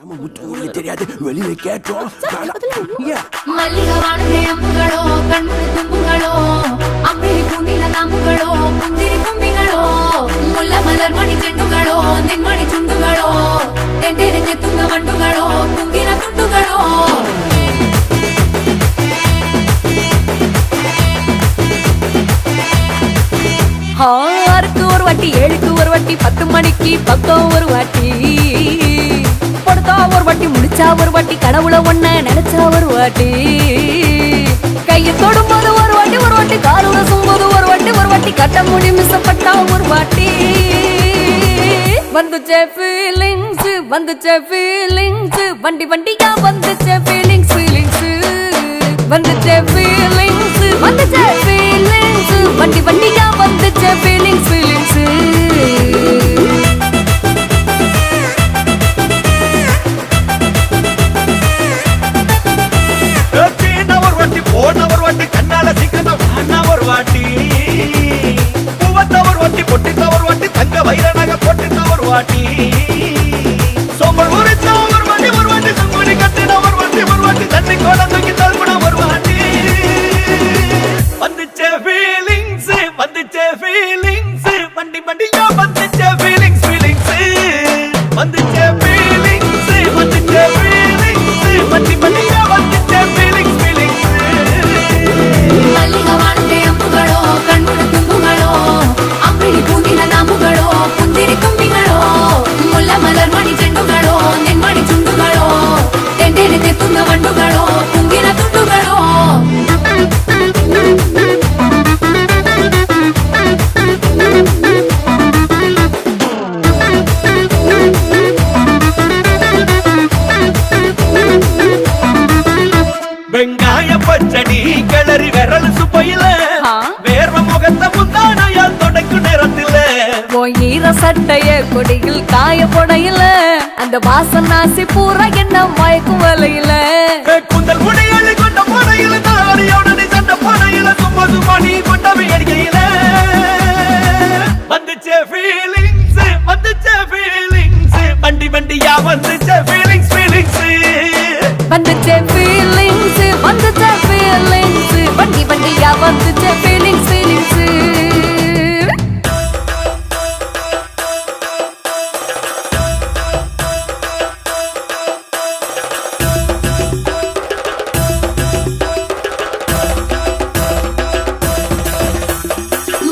முத்து தெரியாது வெளியில கேட்டோம். மல்லிகவானே அம்புகளோ கண்மணி தும்புகளோ அம்பிளி பூனில தாம்புகளோ முந்திரி கும்பிகளோ முல்ல மலர் மணி செண்டுகளோ நின்மணி சுண்டுகளோ தெண்டெறிஞ்ச துங்க வண்டுகளோ குங்கின துண்டுகளோ ஆறுக்கு ஒரு வாட்டி 7க்கு ஒரு வாட்டி 10 மணிக்கு பக்கம் ஒரு வாட்டி படுத்தா ஒரு வாட்டி முடிச்சா ஒரு வாட்டி கடவுளை ஒன்ன நினைச்சா ஒரு வாட்டி கையை தொடும்போது ஒரு வாட்டி காலுல சும்போது ஒரு வாட்டி கட்ட முடி மிசப்பட்டா ஒரு வாட்டி வந்துச்சே ஃபீலிங்ஸ் வண்டி வண்டியா வந்துச்சே ஃபீலிங்ஸ் வந்துச்சே ஃபீலிங்ஸ் வண்டி வண்டியா வந்துச்சே ஃபீலிங்ஸ் ஒரு வாட்டி கண்ணால சிக்கன ஒரு வாட்டி பூவத்த ஒரு வாட்டி பொட்டித்த ஒரு வாட்டி தங்க வைரனாக போட்டுத்த ஒரு வாட்டி சோம்பல் உரிச்சா ஒரு வாட்டி சுங்குடி கட்டின ஒரு வாட்டி தண்ணி கோட தூக்கி தள்ளுன ஒரு வாட்டி வந்துச்சே ஃபீலிங்ஸ் வண்டி வண்டியா வந்துச்சே ஃபீலிங்ஸ் வந்துச்சே ஃபீலிங்ஸ் வண்டி வண்டியா வந்துச்சே ஃபீலிங்ஸ் மல்லிகவானே அம்புகளோ கண்மணி தும்புகளோ அம்பிளி பூனில தாம்புகளோ முந்திரி கும்பிகளோ முல்ல மலர் மணி செண்டுகளோ நின்மணி சுண்டுகளோ தெண்டெறிஞ்ச துங்க வண்டுகளோ குங்கின துண்டுகளோ வெங்காய பச்சடி கிளறி விரல் சுப்பையில வேர்வ முகத்தை முந்தானையால் தொடக்கும் நேரத்தில் ஈர சட்டைய கொடியில் காய பொடையில அந்த வாசனாசி பூரா என்ன மயக்கும் வலையில குந்தல் முடியலை கொண்ட போடையில தாரியோடனே சண்ட போடையில சும்மா நீ கொண்டவை அடிக்கையில வந்துச்சே ஃபீலிங்ஸ் வண்டி வண்டியா வந்துச்சே ஃபீலிங்ஸ் வந்துச்சே ஃபீலிங்ஸ் வண்டி வண்டியா வந்துச்சே ஃபீலிங்ஸ்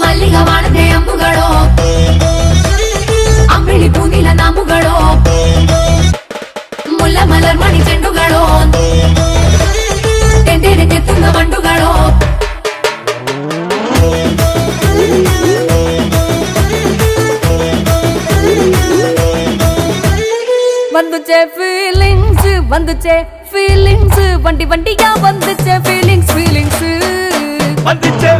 மல்லிகவானே அம்புகளோ அம்பிளி பூனில தாம்புகளோ முல்ல மலர் மணி செண்டுகளோ தெண்டெறிஞ்ச துங்க வண்டுகளோ வந்துச்சே ஃபீலிங்ஸ் வண்டி வண்டியா வந்துச்சே ஃபீலிங்ஸ் வந்துச்சே